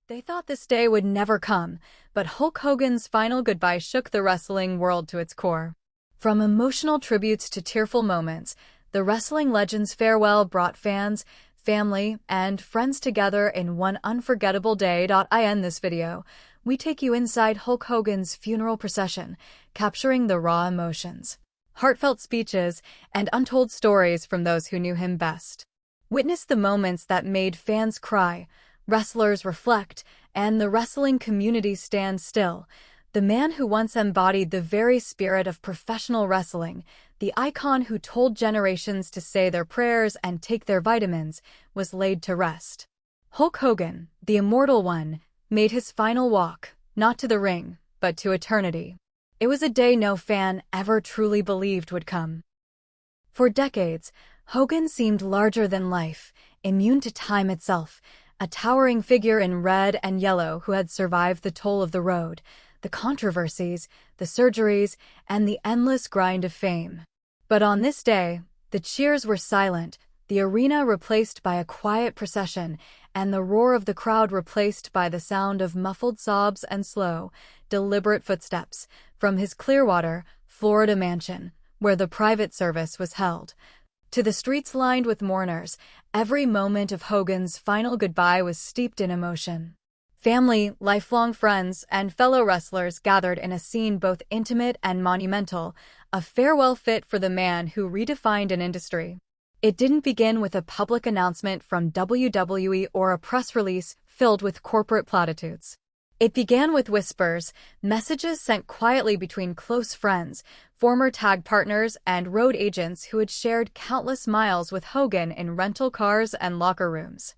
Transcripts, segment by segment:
They thought this day would never come, but Hulk Hogan's final goodbye shook the wrestling world to its core. From emotional tributes to tearful moments, the wrestling legend's farewell brought fans, family, and friends together in one unforgettable day. In this video, we take you inside Hulk Hogan's funeral procession, capturing the raw emotions, heartfelt speeches, and untold stories from those who knew him best. Witness the moments that made fans cry, wrestlers reflect, and the wrestling community stand still. The man who once embodied the very spirit of professional wrestling, the icon who told generations to say their prayers and take their vitamins, was laid to rest. Hulk Hogan, the Immortal One, made his final walk, not to the ring, but to eternity. It was a day no fan ever truly believed would come. For decades, Hogan seemed larger than life, immune to time itself, a towering figure in red and yellow who had survived the toll of the road, the controversies, the surgeries, and the endless grind of fame. But on this day, the cheers were silent, the arena replaced by a quiet procession, and the roar of the crowd replaced by the sound of muffled sobs and slow, deliberate footsteps from his Clearwater, Florida mansion, where the private service was held, to the streets lined with mourners. Every moment of Hogan's final goodbye was steeped in emotion. Family, lifelong friends, and fellow wrestlers gathered in a scene both intimate and monumental, a farewell fit for the man who redefined an industry. It didn't begin with a public announcement from WWE or a press release filled with corporate platitudes. It began with whispers, messages sent quietly between close friends, former tag partners, and road agents who had shared countless miles with Hogan in rental cars and locker rooms.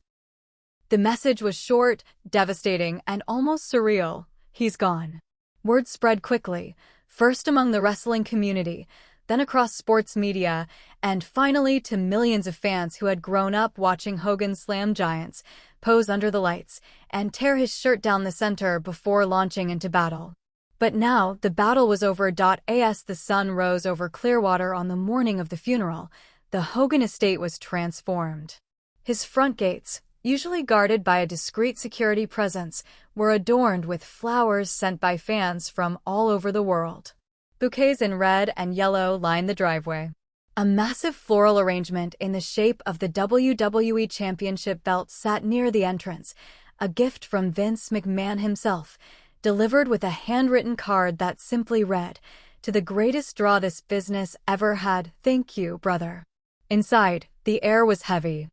The message was short, devastating, and almost surreal. He's gone. Word spread quickly, first among the wrestling community, then across sports media, and finally to millions of fans who had grown up watching Hogan slam giants, pose under the lights, and tear his shirt down the center before launching into battle. But now the battle was over. As the sun rose over Clearwater on the morning of the funeral, the Hogan estate was transformed. His front gates, usually guarded by a discreet security presence, were adorned with flowers sent by fans from all over the world. Bouquets in red and yellow lined the driveway. A massive floral arrangement in the shape of the WWE Championship belt sat near the entrance, a gift from Vince McMahon himself, delivered with a handwritten card that simply read, "To the greatest draw this business ever had, thank you, brother." Inside, the air was heavy.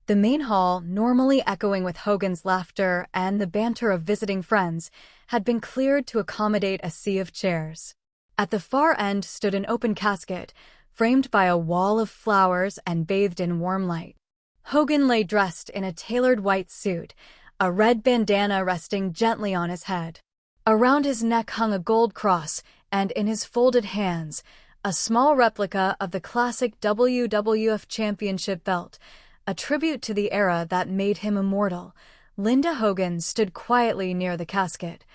The main hall, normally echoing with Hogan's laughter and the banter of visiting friends, had been cleared to accommodate a sea of chairs. At the far end stood an open casket, framed by a wall of flowers and bathed in warm light. Hogan lay dressed in a tailored white suit, a red bandana resting gently on his head. Around his neck hung a gold cross, and in his folded hands, a small replica of the classic WWF Championship belt, a tribute to the era that made him immortal. Linda Hogan stood quietly near the casket,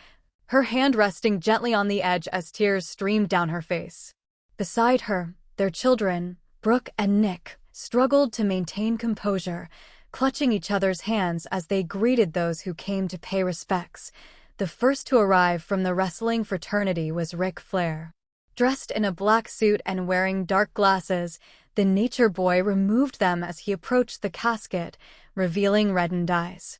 her hand resting gently on the edge as tears streamed down her face. Beside her, their children, Brooke and Nick, struggled to maintain composure, clutching each other's hands as they greeted those who came to pay respects. The first to arrive from the wrestling fraternity was Ric Flair. Dressed in a black suit and wearing dark glasses, the Nature Boy removed them as he approached the casket, revealing reddened eyes.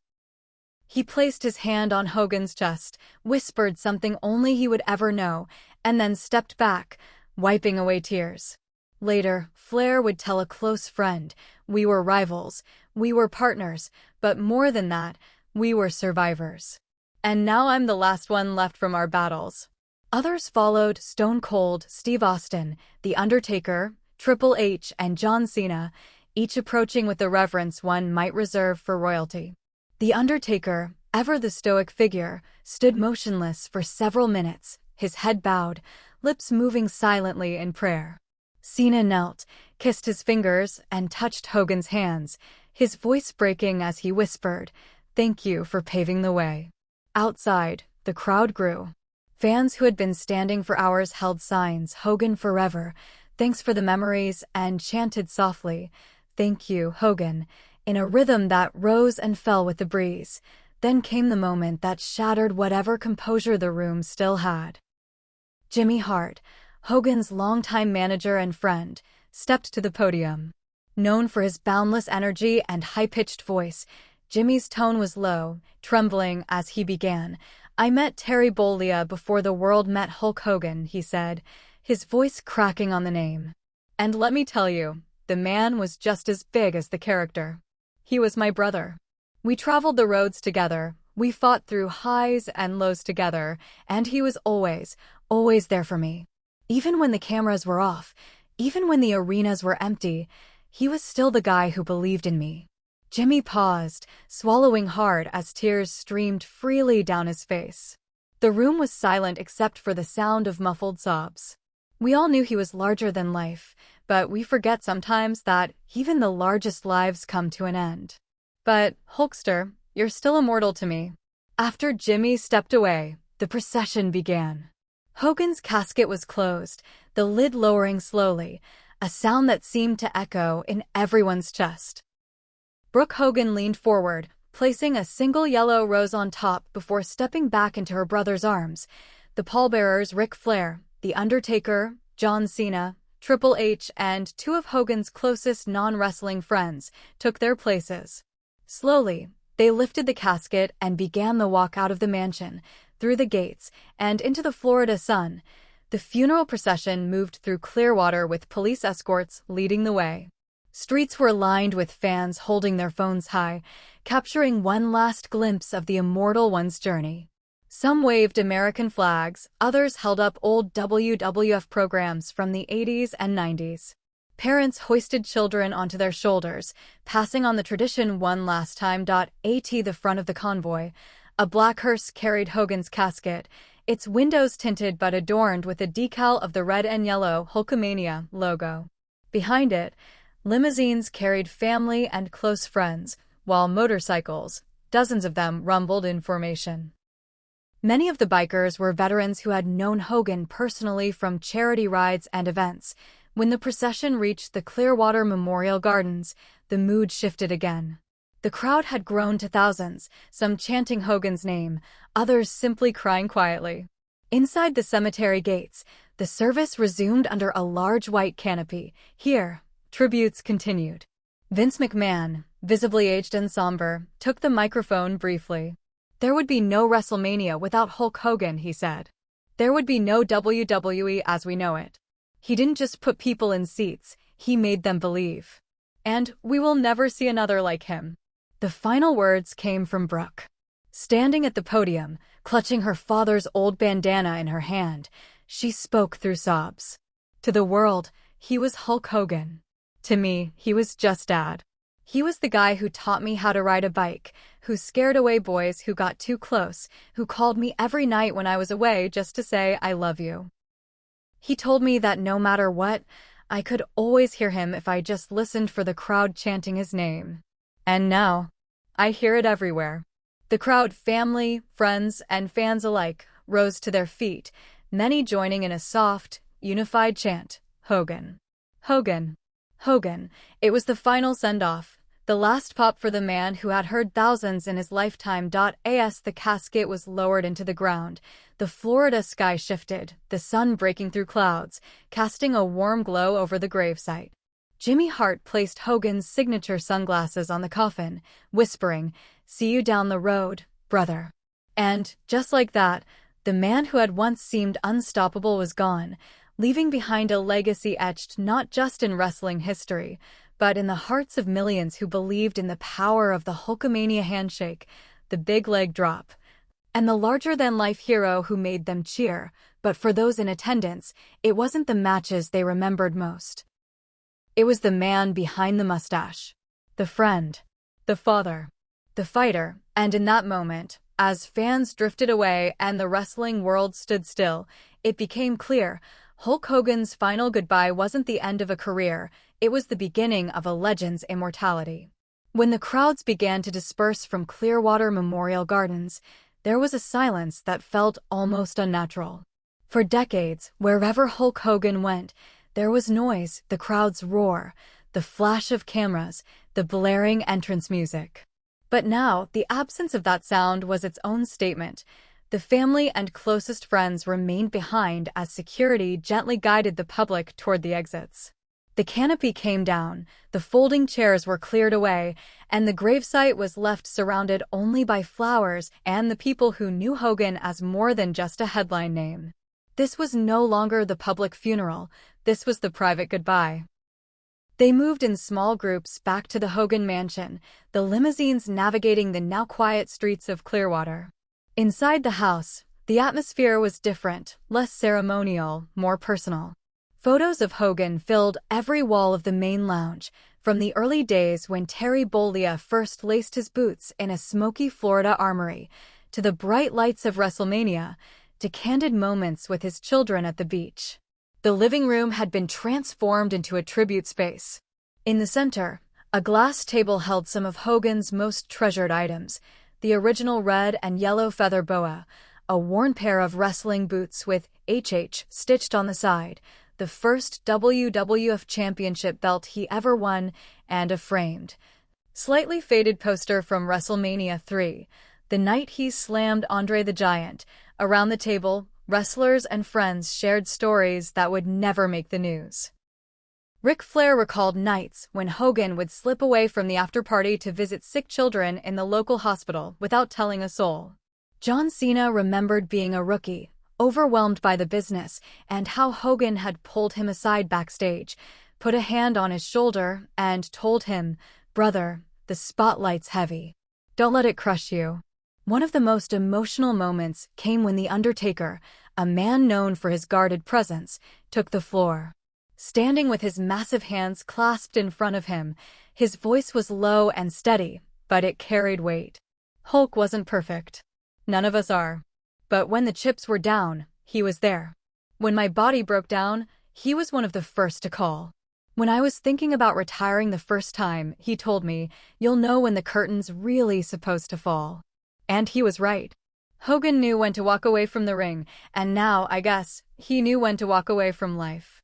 He placed his hand on Hogan's chest, whispered something only he would ever know, and then stepped back, wiping away tears. Later, Flair would tell a close friend, "We were rivals, we were partners, but more than that, we were survivors. And now I'm the last one left from our battles." Others followed: Stone Cold Steve Austin, The Undertaker, Triple H, and John Cena, each approaching with the reverence one might reserve for royalty. The Undertaker, ever the stoic figure, stood motionless for several minutes, his head bowed, lips moving silently in prayer. Cena knelt, kissed his fingers, and touched Hogan's hands, his voice breaking as he whispered, "Thank you for paving the way." Outside, the crowd grew. Fans who had been standing for hours held signs, "Hogan forever," "Thanks for the memories," and chanted softly, "Thank you, Hogan," in a rhythm that rose and fell with the breeze. Then came the moment that shattered whatever composure the room still had. Jimmy Hart, Hogan's longtime manager and friend, stepped to the podium. Known for his boundless energy and high-pitched voice, Jimmy's tone was low, trembling as he began. "I met Terry Bollea before the world met Hulk Hogan," he said, his voice cracking on the name. "And let me tell you, the man was just as big as the character. He was my brother. We traveled the roads together, we fought through highs and lows together, and he was always there for me. Even when the cameras were off, even when the arenas were empty, he was still the guy who believed in me." Jimmy paused, swallowing hard as tears streamed freely down his face. The room was silent except for the sound of muffled sobs. We all knew he was larger than life, but we forget sometimes that even the largest lives come to an end. "But, Hulkster, you're still immortal to me." After Jimmy stepped away, the procession began. Hogan's casket was closed, the lid lowering slowly, a sound that seemed to echo in everyone's chest. Brooke Hogan leaned forward, placing a single yellow rose on top before stepping back into her brother's arms. The pallbearers, Ric Flair, The Undertaker, John Cena, Triple H, and two of Hogan's closest non-wrestling friends, took their places. Slowly, they lifted the casket and began the walk out of the mansion, through the gates, and into the Florida sun. The funeral procession moved through Clearwater with police escorts leading the way. Streets were lined with fans holding their phones high, capturing one last glimpse of the immortal one's journey. Some waved American flags, others held up old WWF programs from the 80s and 90s. Parents hoisted children onto their shoulders, passing on the tradition one last time. At the front of the convoy, a black hearse carried Hogan's casket, its windows tinted but adorned with a decal of the red and yellow Hulkamania logo. Behind it, limousines carried family and close friends, while motorcycles, dozens of them, rumbled in formation. Many of the bikers were veterans who had known Hogan personally from charity rides and events. When the procession reached the Clearwater Memorial Gardens, the mood shifted again. The crowd had grown to thousands, some chanting Hogan's name, others simply crying quietly. Inside the cemetery gates, the service resumed under a large white canopy. Here, tributes continued. Vince McMahon, visibly aged and somber, took the microphone briefly. "There would be no WrestleMania without Hulk Hogan," he said. "There would be no WWE as we know it. He didn't just put people in seats, he made them believe. And we will never see another like him." The final words came from Brooke. Standing at the podium, clutching her father's old bandana in her hand, she spoke through sobs. "To the world, he was Hulk Hogan. To me, he was just Dad. He was the guy who taught me how to ride a bike, who scared away boys who got too close, who called me every night when I was away just to say I love you. He told me that no matter what, I could always hear him if I just listened for the crowd chanting his name. And now, I hear it everywhere." The crowd, family, friends, and fans alike, rose to their feet, many joining in a soft, unified chant, "Hogan. Hogan. Hogan." It was the final send-off, the last pop for the man who had heard thousands in his lifetime. As the casket was lowered into the ground, the Florida sky shifted, the sun breaking through clouds, casting a warm glow over the gravesite. Jimmy Hart placed Hogan's signature sunglasses on the coffin, whispering, "See you down the road, brother." And, just like that, the man who had once seemed unstoppable was gone, leaving behind a legacy etched not just in wrestling history, but in the hearts of millions who believed in the power of the Hulkamania handshake, the big leg drop, and the larger-than-life hero who made them cheer. But for those in attendance, it wasn't the matches they remembered most. It was the man behind the mustache, the friend, the father, the fighter. And in that moment, as fans drifted away and the wrestling world stood still, it became clear Hulk Hogan's final goodbye wasn't the end of a career, it was the beginning of a legend's immortality. When the crowds began to disperse from Clearwater Memorial Gardens, there was a silence that felt almost unnatural. For decades, wherever Hulk Hogan went, there was noise, the crowd's roar, the flash of cameras, the blaring entrance music. But now, the absence of that sound was its own statement. The family and closest friends remained behind as security gently guided the public toward the exits. The canopy came down, the folding chairs were cleared away, and the gravesite was left surrounded only by flowers and the people who knew Hogan as more than just a headline name. This was no longer the public funeral, this was the private goodbye. They moved in small groups back to the Hogan mansion, the limousines navigating the now quiet streets of Clearwater. Inside the house, the atmosphere was different, less ceremonial, more personal. Photos of Hogan filled every wall of the main lounge, from the early days when Terry Bollea first laced his boots in a smoky Florida armory, to the bright lights of WrestleMania, to candid moments with his children at the beach. The living room had been transformed into a tribute space. In the center, a glass table held some of Hogan's most treasured items, the original red and yellow feather boa, a worn pair of wrestling boots with HH stitched on the side, the first WWF Championship belt he ever won, and a framed, slightly faded poster from WrestleMania 3, the night he slammed Andre the Giant. Around the table, wrestlers and friends shared stories that would never make the news. Ric Flair recalled nights when Hogan would slip away from the after-party to visit sick children in the local hospital without telling a soul. John Cena remembered being a rookie, overwhelmed by the business, and how Hogan had pulled him aside backstage, put a hand on his shoulder, and told him, "Brother, the spotlight's heavy. Don't let it crush you." One of the most emotional moments came when The Undertaker, a man known for his guarded presence, took the floor. Standing with his massive hands clasped in front of him, his voice was low and steady, but it carried weight. Hulk wasn't perfect. None of us are. But when the chips were down, he was there. When my body broke down, he was one of the first to call. When I was thinking about retiring the first time, he told me, "You'll know when the curtain's really supposed to fall." And he was right. Hogan knew when to walk away from the ring, and now, I guess, he knew when to walk away from life.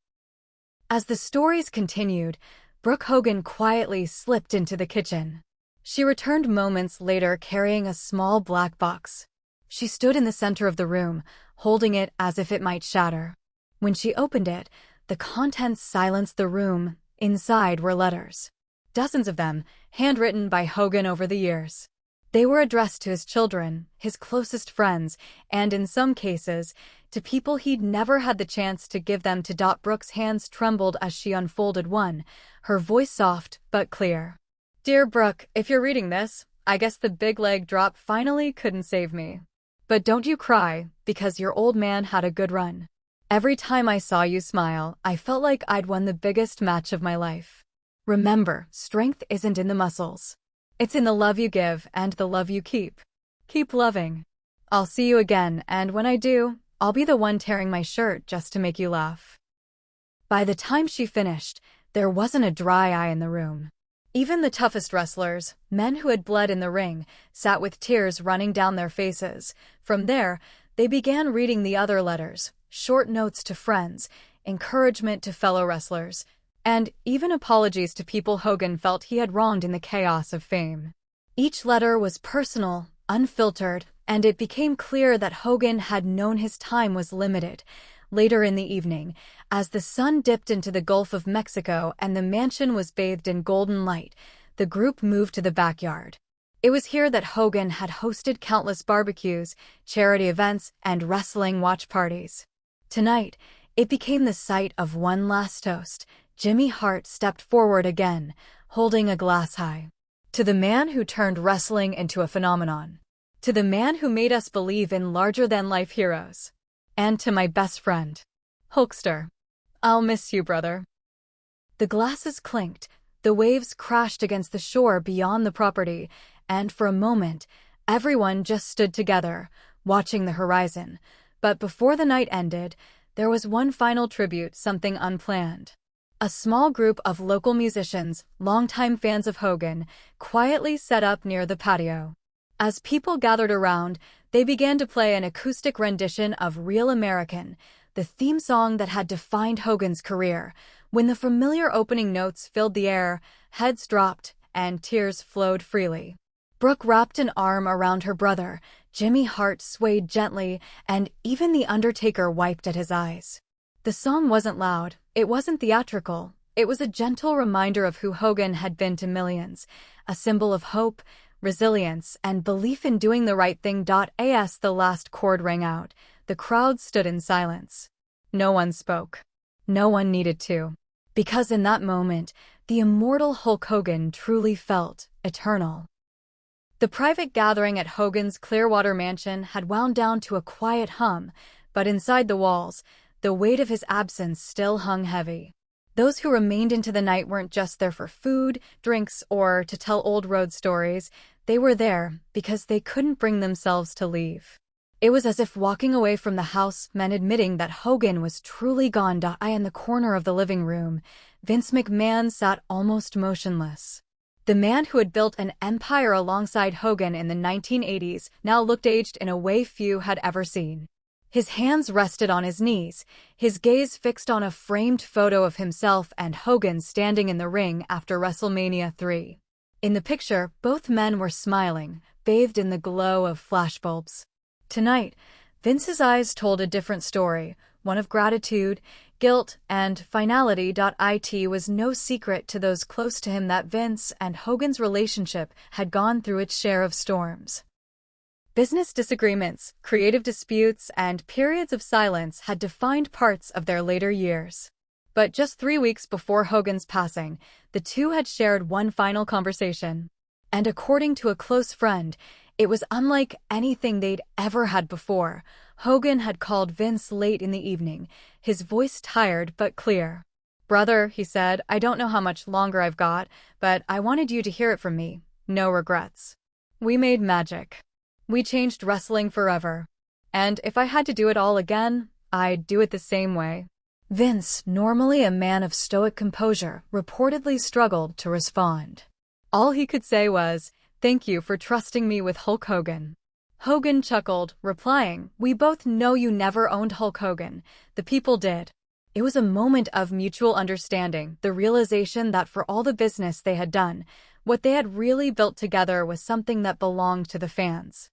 As the stories continued, Brooke Hogan quietly slipped into the kitchen. She returned moments later carrying a small black box. She stood in the center of the room, holding it as if it might shatter. When she opened it, the contents silenced the room. Inside were letters. Dozens of them, handwritten by Hogan over the years. They were addressed to his children, his closest friends, and in some cases, to people he'd never had the chance to give them to. Brooke's hands trembled as she unfolded one, her voice soft but clear. "Dear Brooke, if you're reading this, I guess the big leg drop finally couldn't save me. But don't you cry, because your old man had a good run. Every time I saw you smile, I felt like I'd won the biggest match of my life. Remember, strength isn't in the muscles. It's in the love you give and the love you keep. Keep loving. I'll see you again, and when I do, I'll be the one tearing my shirt just to make you laugh." By the time she finished, there wasn't a dry eye in the room. Even the toughest wrestlers, men who had bled in the ring, sat with tears running down their faces. From there, they began reading the other letters, short notes to friends, encouragement to fellow wrestlers, and even apologies to people Hogan felt he had wronged in the chaos of fame. Each letter was personal, unfiltered, and it became clear that Hogan had known his time was limited. Later in the evening, as the sun dipped into the Gulf of Mexico and the mansion was bathed in golden light, the group moved to the backyard. It was here that Hogan had hosted countless barbecues, charity events, and wrestling watch parties. Tonight, it became the site of one last toast. Jimmy Hart stepped forward again, holding a glass high. "To the man who turned wrestling into a phenomenon. To the man who made us believe in larger-than-life heroes. And to my best friend, Hulkster. I'll miss you, brother." The glasses clinked, the waves crashed against the shore beyond the property, and for a moment, everyone just stood together, watching the horizon. But before the night ended, there was one final tribute, something unplanned. A small group of local musicians, longtime fans of Hogan, quietly set up near the patio. As people gathered around, they began to play an acoustic rendition of Real American, the theme song that had defined Hogan's career. When the familiar opening notes filled the air, heads dropped, and tears flowed freely. Brooke wrapped an arm around her brother, Jimmy Hart swayed gently, and even The Undertaker wiped at his eyes. The song wasn't loud, it wasn't theatrical, it was a gentle reminder of who Hogan had been to millions, a symbol of hope, resilience, and belief in doing the right thing. As the last chord rang out, the crowd stood in silence. No one spoke. No one needed to. Because in that moment, the immortal Hulk Hogan truly felt eternal. The private gathering at Hogan's Clearwater mansion had wound down to a quiet hum, but inside the walls, the weight of his absence still hung heavy. Those who remained into the night weren't just there for food, drinks, or to tell old road stories. They were there because they couldn't bring themselves to leave. It was as if walking away from the house meant admitting that Hogan was truly gone. In the corner of the living room, Vince McMahon sat almost motionless. The man who had built an empire alongside Hogan in the 1980s now looked aged in a way few had ever seen. His hands rested on his knees, his gaze fixed on a framed photo of himself and Hogan standing in the ring after WrestleMania 3. In the picture, both men were smiling, bathed in the glow of flashbulbs. Tonight, Vince's eyes told a different story, one of gratitude, guilt, and finality. It was no secret to those close to him that Vince and Hogan's relationship had gone through its share of storms. Business disagreements, creative disputes, and periods of silence had defined parts of their later years. But just 3 weeks before Hogan's passing, the two had shared one final conversation. And according to a close friend, it was unlike anything they'd ever had before. Hogan had called Vince late in the evening, his voice tired but clear. "Brother," he said, "I don't know how much longer I've got, but I wanted you to hear it from me. No regrets. We made magic. We changed wrestling forever. And if I had to do it all again, I'd do it the same way." Vince, normally a man of stoic composure, reportedly struggled to respond. All he could say was, "Thank you for trusting me with Hulk Hogan." Hogan chuckled, replying, "We both know you never owned Hulk Hogan. The people did." It was a moment of mutual understanding, the realization that for all the business they had done, what they had really built together was something that belonged to the fans.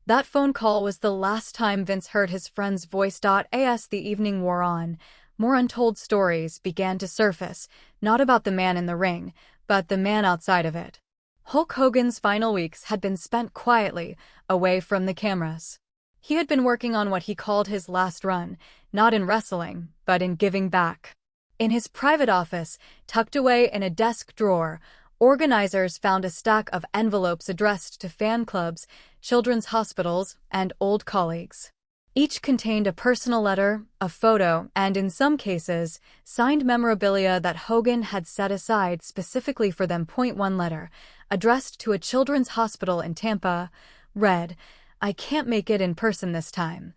That phone call was the last time Vince heard his friend's voice. As the evening wore on, more untold stories began to surface, not about the man in the ring, but the man outside of it. Hulk Hogan's final weeks had been spent quietly, away from the cameras. He had been working on what he called his last run, not in wrestling, but in giving back. In his private office, tucked away in a desk drawer, organizers found a stack of envelopes addressed to fan clubs, children's hospitals, and old colleagues. Each contained a personal letter, a photo, and in some cases, signed memorabilia that Hogan had set aside specifically for them. One letter, addressed to a children's hospital in Tampa, read, "I can't make it in person this time,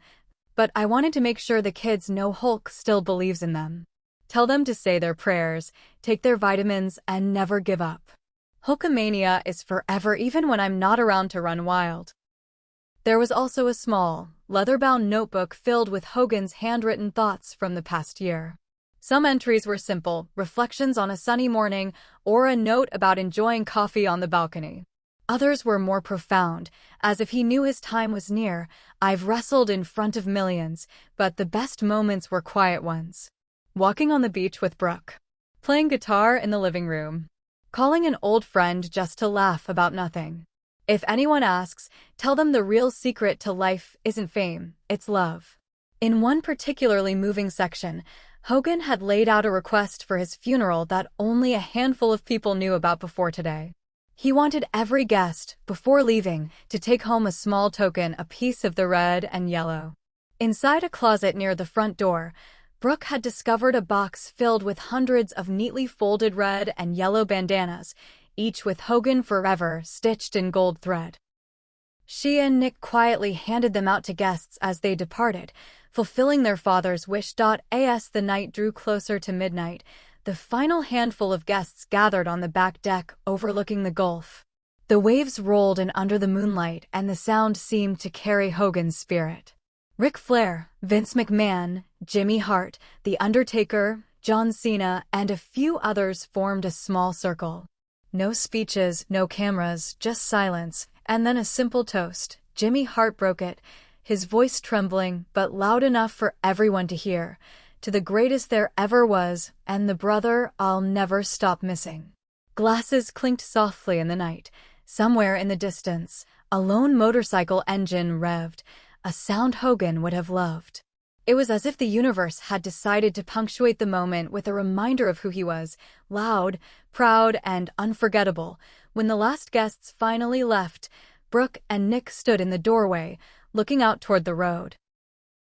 but I wanted to make sure the kids know Hulk still believes in them. Tell them to say their prayers, take their vitamins, and never give up. Hulkamania is forever even when I'm not around to run wild." There was also a small, leather-bound notebook filled with Hogan's handwritten thoughts from the past year. Some entries were simple, reflections on a sunny morning, or a note about enjoying coffee on the balcony. Others were more profound, as if he knew his time was near. "I've wrestled in front of millions, but the best moments were quiet ones. Walking on the beach with Brooke. Playing guitar in the living room. Calling an old friend just to laugh about nothing. If anyone asks, tell them the real secret to life isn't fame, it's love." In one particularly moving section, Hogan had laid out a request for his funeral that only a handful of people knew about before today. He wanted every guest, before leaving, to take home a small token, a piece of the red and yellow. Inside a closet near the front door, Brooke had discovered a box filled with hundreds of neatly folded red and yellow bandanas, each with Hogan Forever stitched in gold thread. She and Nick quietly handed them out to guests as they departed, fulfilling their father's wish. As the night drew closer to midnight, the final handful of guests gathered on the back deck overlooking the Gulf. The waves rolled in under the moonlight, and the sound seemed to carry Hogan's spirit. Ric Flair, Vince McMahon, Jimmy Hart, The Undertaker, John Cena, and a few others formed a small circle. No speeches, no cameras, just silence, and then a simple toast. Jimmy Hart broke it, his voice trembling, but loud enough for everyone to hear. To the greatest there ever was, and the brother I'll never stop missing. Glasses clinked softly in the night. Somewhere in the distance, a lone motorcycle engine revved, a sound Hogan would have loved. It was as if the universe had decided to punctuate the moment with a reminder of who he was, loud, proud, and unforgettable. When the last guests finally left, Brooke and Nick stood in the doorway, looking out toward the road.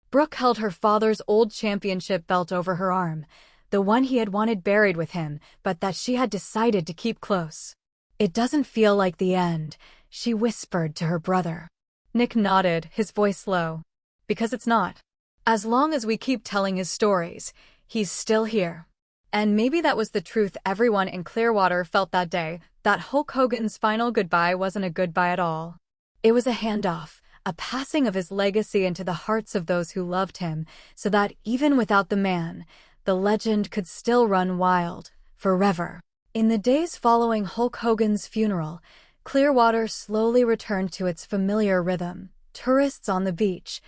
Brooke held her father's old championship belt over her arm, the one he had wanted buried with him, but that she had decided to keep close. "It doesn't feel like the end," she whispered to her brother. Nick nodded, his voice low. "Because it's not. As long as we keep telling his stories, he's still here." And maybe that was the truth everyone in Clearwater felt that day, that Hulk Hogan's final goodbye wasn't a goodbye at all. It was a handoff, a passing of his legacy into the hearts of those who loved him, so that even without the man, the legend could still run wild, forever. In the days following Hulk Hogan's funeral, Clearwater slowly returned to its familiar rhythm. Tourists on the beach,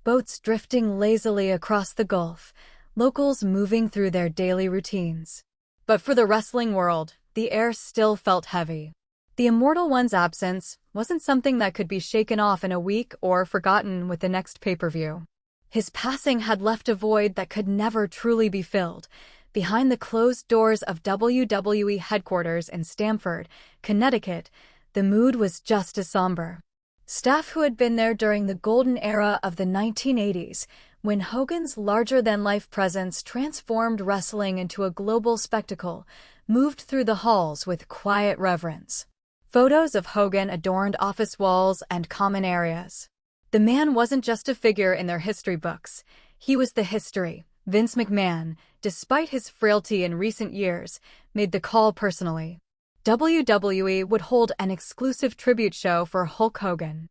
boats drifting lazily across the Gulf, locals moving through their daily routines. But for the wrestling world, the air still felt heavy. The Immortal One's absence wasn't something that could be shaken off in a week or forgotten with the next pay-per-view. His passing had left a void that could never truly be filled. Behind the closed doors of WWE headquarters in Stamford, Connecticut, the mood was just as somber. Staff who had been there during the golden era of the 1980s, when Hogan's larger-than-life presence transformed wrestling into a global spectacle, moved through the halls with quiet reverence. Photos of Hogan adorned office walls and common areas. The man wasn't just a figure in their history books. He was the history. Vince McMahon, despite his frailty in recent years, made the call personally. WWE would hold an exclusive tribute show for Hulk Hogan.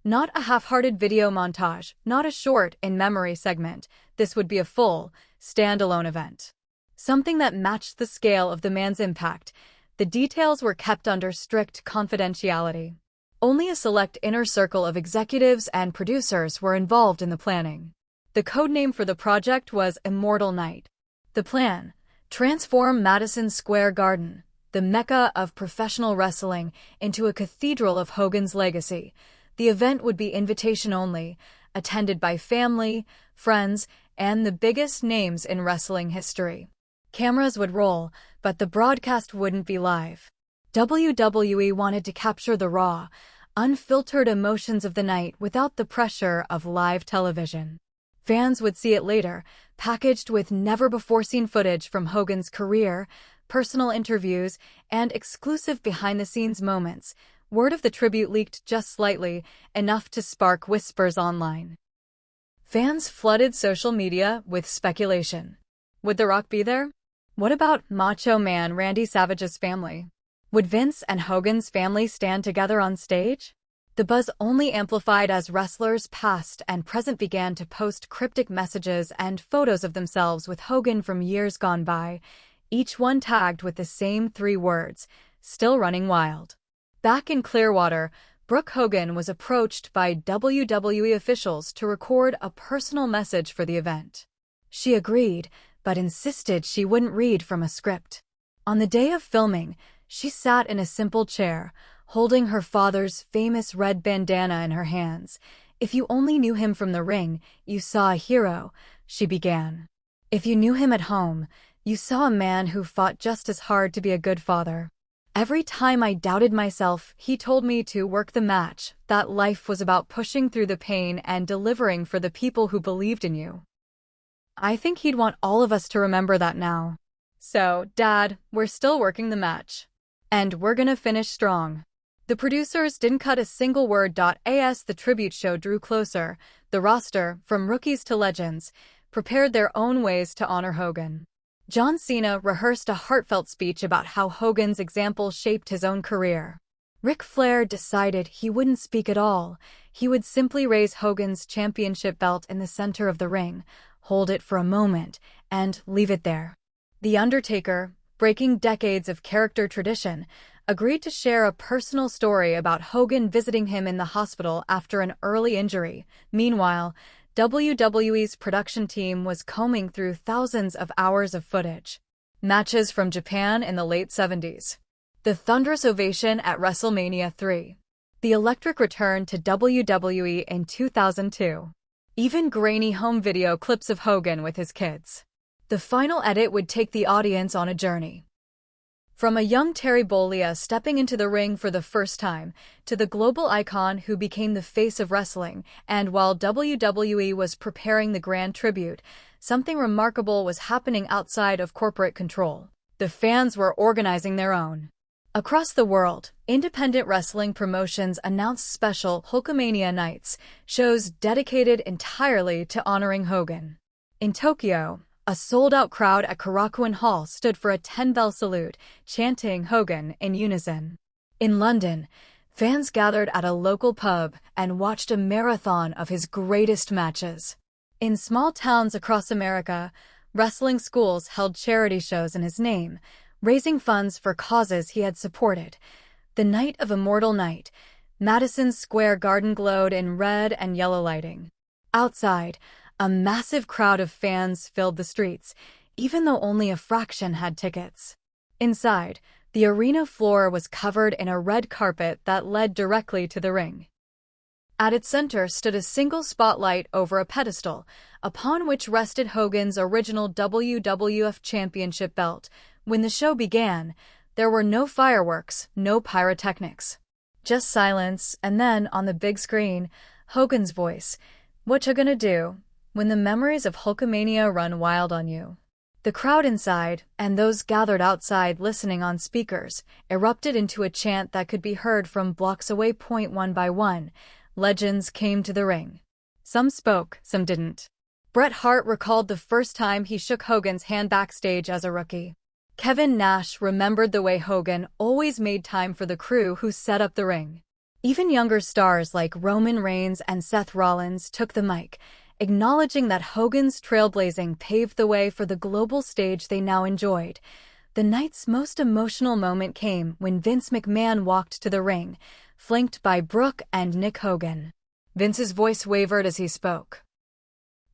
Not a half-hearted video montage, not a short, in-memory segment. This would be a full, standalone event. Something that matched the scale of the man's impact. The details were kept under strict confidentiality. Only a select inner circle of executives and producers were involved in the planning. The codename for the project was Immortal Night. The plan: transform Madison Square Garden, the mecca of professional wrestling, into a cathedral of Hogan's legacy. The event would be invitation only, attended by family, friends, and the biggest names in wrestling history. Cameras would roll, but the broadcast wouldn't be live. WWE wanted to capture the raw, unfiltered emotions of the night without the pressure of live television. Fans would see it later, packaged with never-before-seen footage from Hogan's career, personal interviews, and exclusive behind-the-scenes moments. Word of the tribute leaked just slightly, enough to spark whispers online. Fans flooded social media with speculation. Would The Rock be there? What about Macho Man Randy Savage's family? Would Vince and Hogan's family stand together on stage? The buzz only amplified as wrestlers past and present began to post cryptic messages and photos of themselves with Hogan from years gone by, each one tagged with the same 3 words: still running wild. Back in Clearwater, Brooke Hogan was approached by WWE officials to record a personal message for the event. She agreed, but insisted she wouldn't read from a script. On the day of filming, she sat in a simple chair, holding her father's famous red bandana in her hands. "If you only knew him from the ring, you saw a hero," she began. "If you knew him at home, you saw a man who fought just as hard to be a good father. Every time I doubted myself, he told me to work the match, that life was about pushing through the pain and delivering for the people who believed in you. I think he'd want all of us to remember that now. So, Dad, we're still working the match. And we're gonna finish strong." The producers didn't cut a single word. As the tribute show drew closer, the roster, from rookies to legends, prepared their own ways to honor Hogan. John Cena rehearsed a heartfelt speech about how Hogan's example shaped his own career. Ric Flair decided he wouldn't speak at all. He would simply raise Hogan's championship belt in the center of the ring, hold it for a moment, and leave it there. The Undertaker, breaking decades of character tradition, agreed to share a personal story about Hogan visiting him in the hospital after an early injury. Meanwhile, WWE's production team was combing through thousands of hours of footage. Matches from Japan in the late 70s. The thunderous ovation at WrestleMania 3. The electric return to WWE in 2002. Even grainy home video clips of Hogan with his kids. The final edit would take the audience on a journey. From a young Terry Bollea stepping into the ring for the first time, to the global icon who became the face of wrestling, and while WWE was preparing the grand tribute, something remarkable was happening outside of corporate control. The fans were organizing their own. Across the world, independent wrestling promotions announced special Hulkamania nights, shows dedicated entirely to honoring Hogan. In Tokyo, a sold-out crowd at Korakuen Hall stood for a 10-bell salute, chanting Hogan in unison. In London, fans gathered at a local pub and watched a marathon of his greatest matches. In small towns across America, wrestling schools held charity shows in his name, raising funds for causes he had supported. The night of Immortal Night, Madison Square Garden glowed in red and yellow lighting. Outside, a massive crowd of fans filled the streets, even though only a fraction had tickets. Inside, the arena floor was covered in a red carpet that led directly to the ring. At its center stood a single spotlight over a pedestal, upon which rested Hogan's original WWF Championship belt. When the show began, there were no fireworks, no pyrotechnics. Just silence, and then, on the big screen, Hogan's voice, "What you gonna do when the memories of Hulkamania run wild on you?" The crowd inside, and those gathered outside listening on speakers, erupted into a chant that could be heard from blocks away. One by one, legends came to the ring. Some spoke, some didn't. Bret Hart recalled the first time he shook Hogan's hand backstage as a rookie. Kevin Nash remembered the way Hogan always made time for the crew who set up the ring. Even younger stars like Roman Reigns and Seth Rollins took the mic, acknowledging that Hogan's trailblazing paved the way for the global stage they now enjoyed. The night's most emotional moment came when Vince McMahon walked to the ring, flanked by Brooke and Nick Hogan. Vince's voice wavered as he spoke.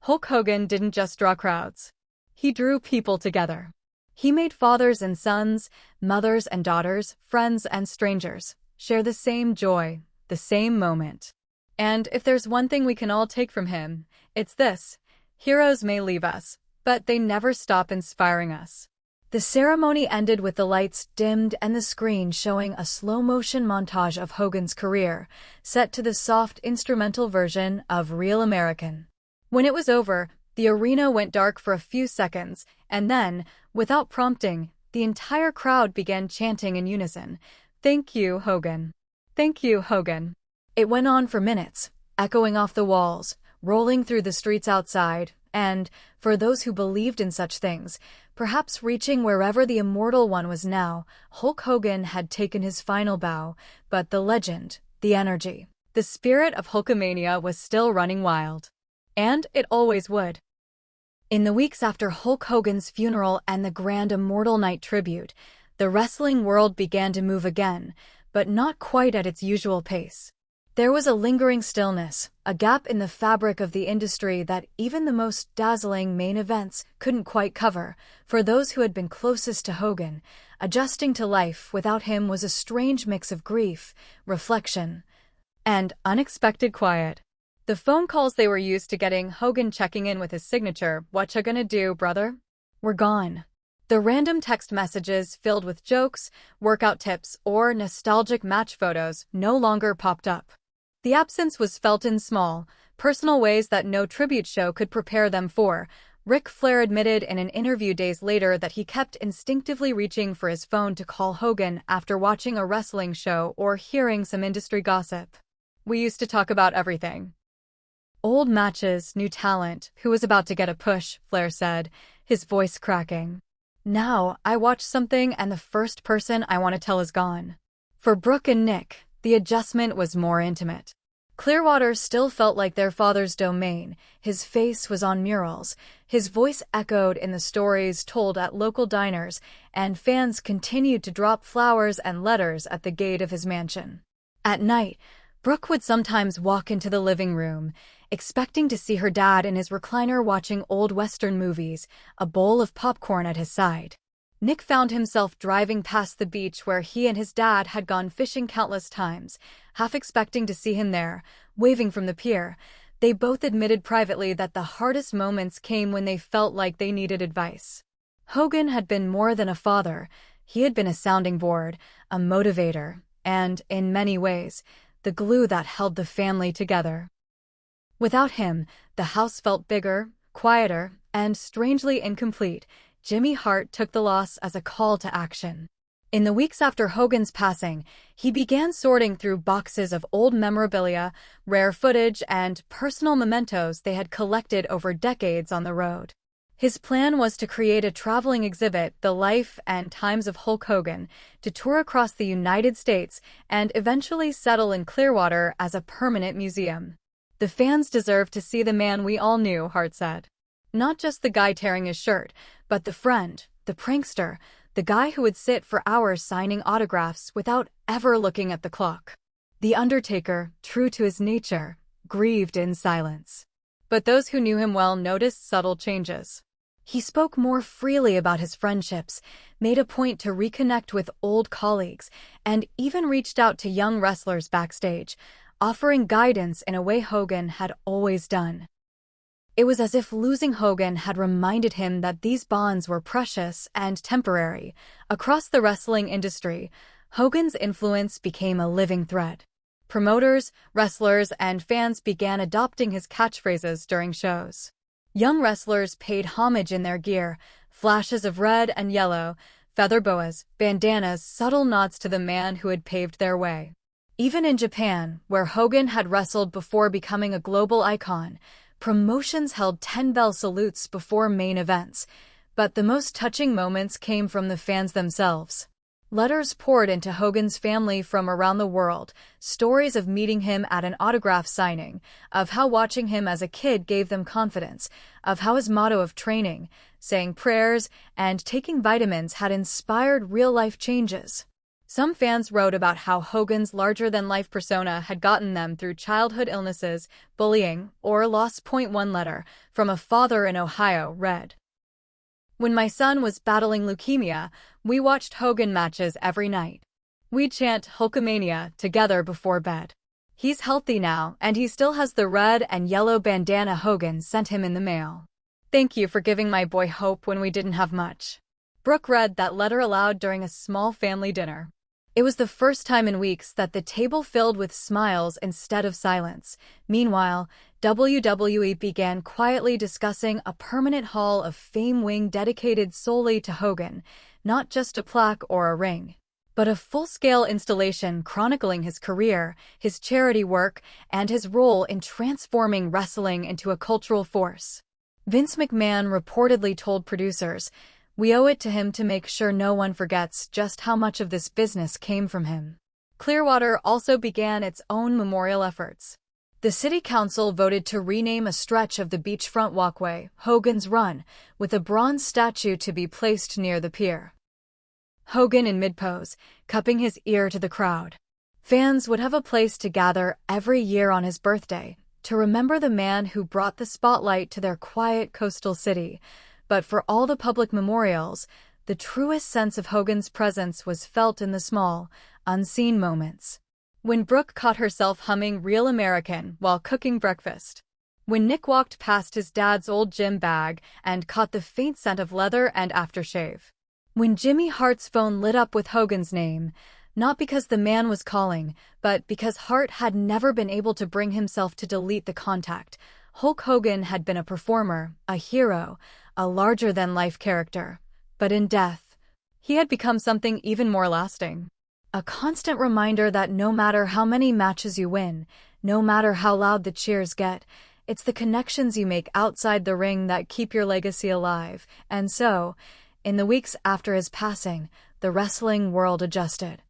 Hulk Hogan didn't just draw crowds. He drew people together. He made fathers and sons, mothers and daughters, friends and strangers share the same joy, the same moment. And if there's one thing we can all take from him, it's this: heroes may leave us, but they never stop inspiring us. The ceremony ended with the lights dimmed and the screen showing a slow-motion montage of Hogan's career, set to the soft instrumental version of Real American. When it was over, the arena went dark for a few seconds, and then, without prompting, the entire crowd began chanting in unison, "Thank you, Hogan. Thank you, Hogan." It went on for minutes, echoing off the walls, rolling through the streets outside, and, for those who believed in such things, perhaps reaching wherever the Immortal One was now. Hulk Hogan had taken his final bow, but the legend, the energy, the spirit of Hulkamania was still running wild. And it always would. In the weeks after Hulk Hogan's funeral and the grand Immortal Night tribute, the wrestling world began to move again, but not quite at its usual pace. There was a lingering stillness, a gap in the fabric of the industry that even the most dazzling main events couldn't quite cover. For those who had been closest to Hogan, adjusting to life without him was a strange mix of grief, reflection, and unexpected quiet. The phone calls they were used to getting, Hogan checking in with his signature, "What ya gonna do, brother?" were gone. The random text messages filled with jokes, workout tips, or nostalgic match photos no longer popped up. The absence was felt in small, personal ways that no tribute show could prepare them for. Ric Flair admitted in an interview days later that he kept instinctively reaching for his phone to call Hogan after watching a wrestling show or hearing some industry gossip. "We used to talk about everything. Old matches, new talent, who was about to get a push," Flair said, his voice cracking. "Now, I watch something and the first person I want to tell is gone." For Brooke and Nick, the adjustment was more intimate. Clearwater still felt like their father's domain. His face was on murals, his voice echoed in the stories told at local diners, and fans continued to drop flowers and letters at the gate of his mansion. At night, Brooke would sometimes walk into the living room, expecting to see her dad in his recliner watching old Western movies, a bowl of popcorn at his side. Nick found himself driving past the beach where he and his dad had gone fishing countless times, half expecting to see him there, waving from the pier. They both admitted privately that the hardest moments came when they felt like they needed advice. Hogan had been more than a father. He had been a sounding board, a motivator, and, in many ways, the glue that held the family together. Without him, the house felt bigger, quieter, and strangely incomplete. Jimmy Hart took the loss as a call to action. In the weeks after Hogan's passing, he began sorting through boxes of old memorabilia, rare footage, and personal mementos they had collected over decades on the road. His plan was to create a traveling exhibit, The Life and Times of Hulk Hogan, to tour across the United States and eventually settle in Clearwater as a permanent museum. "The fans deserve to see the man we all knew," Hart said. Not just the guy tearing his shirt, but the friend, the prankster, the guy who would sit for hours signing autographs without ever looking at the clock. The Undertaker, true to his nature, grieved in silence. But those who knew him well noticed subtle changes. He spoke more freely about his friendships, made a point to reconnect with old colleagues, and even reached out to young wrestlers backstage, offering guidance in a way Hogan had always done. It was as if losing Hogan had reminded him that these bonds were precious and temporary. Across the wrestling industry, Hogan's influence became a living thread. Promoters, wrestlers, and fans began adopting his catchphrases during shows. Young wrestlers paid homage in their gear, flashes of red and yellow, feather boas, bandanas, subtle nods to the man who had paved their way. Even in Japan, where Hogan had wrestled before becoming a global icon, promotions held 10-bell salutes before main events, but the most touching moments came from the fans themselves. Letters poured into Hogan's family from around the world, stories of meeting him at an autograph signing, of how watching him as a kid gave them confidence, of how his motto of training, saying prayers, and taking vitamins had inspired real-life changes. Some fans wrote about how Hogan's larger-than-life persona had gotten them through childhood illnesses, bullying, or loss. One letter from a father in Ohio read, "When my son was battling leukemia, we watched Hogan matches every night. We'd chant Hulkamania together before bed. He's healthy now, and he still has the red and yellow bandana Hogan sent him in the mail. Thank you for giving my boy hope when we didn't have much." Brooke read that letter aloud during a small family dinner. It was the first time in weeks that the table filled with smiles instead of silence. Meanwhile, WWE began quietly discussing a permanent Hall of Fame wing dedicated solely to Hogan, not just a plaque or a ring, but a full-scale installation chronicling his career, his charity work, and his role in transforming wrestling into a cultural force. Vince McMahon reportedly told producers, "We owe it to him to make sure no one forgets just how much of this business came from him." Clearwater also began its own memorial efforts. The city council voted to rename a stretch of the beachfront walkway, Hogan's Run, with a bronze statue to be placed near the pier. Hogan in mid-pose, cupping his ear to the crowd. Fans would have a place to gather every year on his birthday, to remember the man who brought the spotlight to their quiet coastal city. But for all the public memorials, the truest sense of Hogan's presence was felt in the small, unseen moments. When Brooke caught herself humming Real American while cooking breakfast. When Nick walked past his dad's old gym bag and caught the faint scent of leather and aftershave. When Jimmy Hart's phone lit up with Hogan's name, not because the man was calling, but because Hart had never been able to bring himself to delete the contact. Hulk Hogan had been a performer, a hero, a larger-than-life character. But in death, he had become something even more lasting. A constant reminder that no matter how many matches you win, no matter how loud the cheers get, it's the connections you make outside the ring that keep your legacy alive. And so, in the weeks after his passing, the wrestling world adjusted.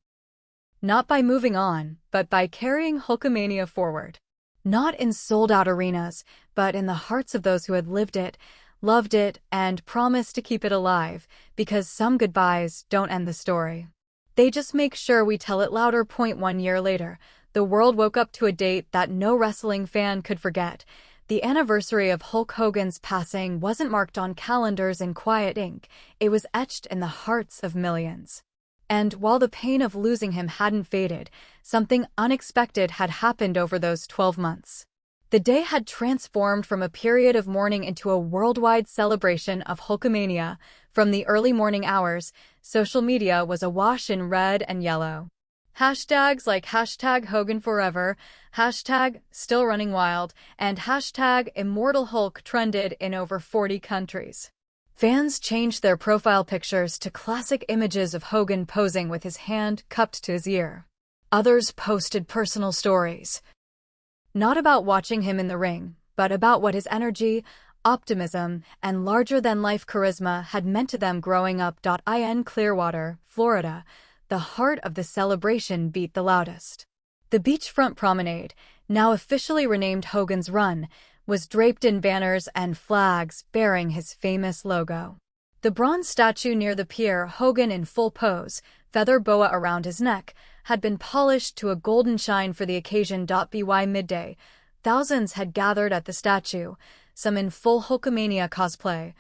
Not by moving on, but by carrying Hulkamania forward. Not in sold-out arenas, but in the hearts of those who had lived it, loved it, and promised to keep it alive, because some goodbyes don't end the story. They just make sure we tell it louder. 1 year later, the world woke up to a date that no wrestling fan could forget. The anniversary of Hulk Hogan's passing wasn't marked on calendars in quiet ink, it was etched in the hearts of millions. And while the pain of losing him hadn't faded, something unexpected had happened over those 12 months. The day had transformed from a period of mourning into a worldwide celebration of Hulkamania. From the early morning hours, social media was awash in red and yellow. Hashtags like #HoganForever, #StillRunningWild, and #ImmortalHulk trended in over 40 countries. Fans changed their profile pictures to classic images of Hogan posing with his hand cupped to his ear. Others posted personal stories, not about watching him in the ring, but about what his energy, optimism, and larger-than-life charisma had meant to them growing up. In Clearwater, Florida, the heart of the celebration beat the loudest. The beachfront promenade, now officially renamed Hogan's Run, was draped in banners and flags bearing his famous logo. The bronze statue near the pier, Hogan in full pose, feather boa around his neck, had been polished to a golden shine for the occasion. By midday, thousands had gathered at the statue, some in full Hulkamania cosplay,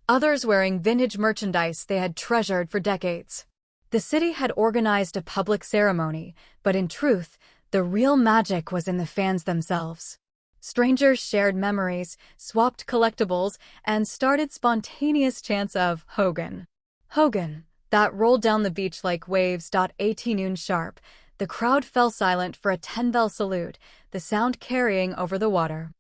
others wearing vintage merchandise they had treasured for decades. The city had organized a public ceremony, but in truth, the real magic was in the fans themselves. Strangers shared memories, swapped collectibles, and started spontaneous chants of Hogan, Hogan, that rolled down the beach like waves. At noon sharp, the crowd fell silent for a 10-bell salute, the sound carrying over the water.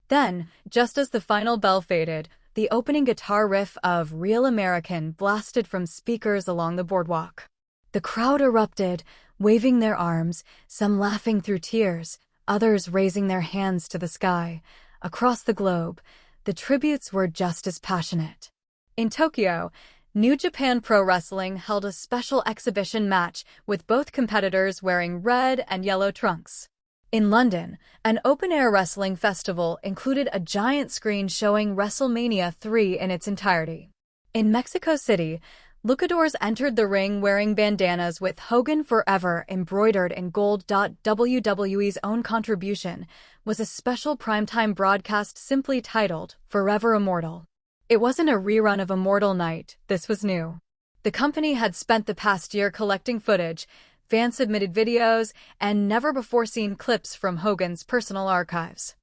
Then, just as the final bell faded, the opening guitar riff of Real American blasted from speakers along the boardwalk. The crowd erupted, waving their arms, some laughing through tears, others raising their hands to the sky. Across the globe, the tributes were just as passionate. In Tokyo, New Japan Pro Wrestling held a special exhibition match with both competitors wearing red and yellow trunks. In London, an open-air wrestling festival included a giant screen showing WrestleMania 3 in its entirety. In Mexico City, luchadors entered the ring wearing bandanas with Hogan Forever embroidered in gold. WWE's own contribution was a special primetime broadcast simply titled Forever Immortal. It wasn't a rerun of Immortal Night, this was new. The company had spent the past year collecting footage, fan-submitted videos, and never-before-seen clips from Hogan's personal archives.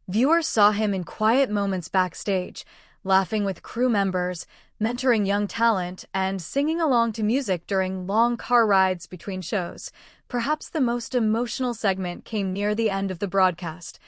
Viewers saw him in quiet moments backstage, laughing with crew members, mentoring young talent, and singing along to music during long car rides between shows. Perhaps the most emotional segment came near the end of the broadcast,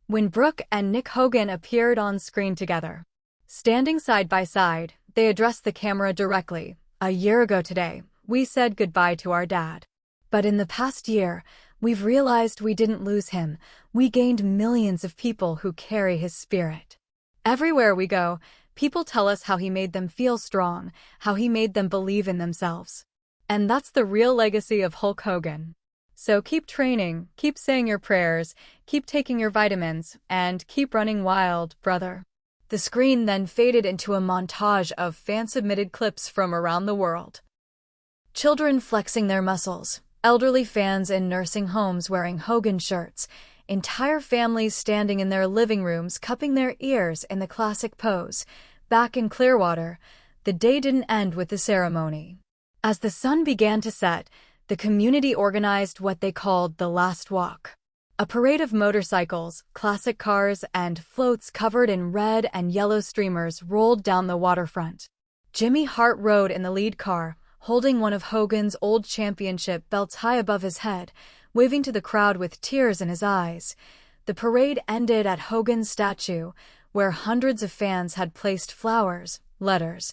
when Brooke and Nick Hogan appeared on screen together. Standing side by side, they addressed the camera directly. "A year ago today, we said goodbye to our dad. But in the past year, we've realized we didn't lose him. We gained millions of people who carry his spirit. Everywhere we go, people tell us how he made them feel strong, how he made them believe in themselves. And that's the real legacy of Hulk Hogan. So keep training, keep saying your prayers, keep taking your vitamins, and keep running wild, brother." The screen then faded into a montage of fan-submitted clips from around the world. Children flexing their muscles, elderly fans in nursing homes wearing Hogan shirts, entire families standing in their living rooms cupping their ears in the classic pose. Back in Clearwater, the day didn't end with the ceremony. As the sun began to set, the community organized what they called the Last Walk. A parade of motorcycles, classic cars, and floats covered in red and yellow streamers rolled down the waterfront. Jimmy Hart rode in the lead car, holding one of Hogan's old championship belts high above his head, waving to the crowd with tears in his eyes. The parade ended at Hogan's statue, where hundreds of fans had placed flowers, letters,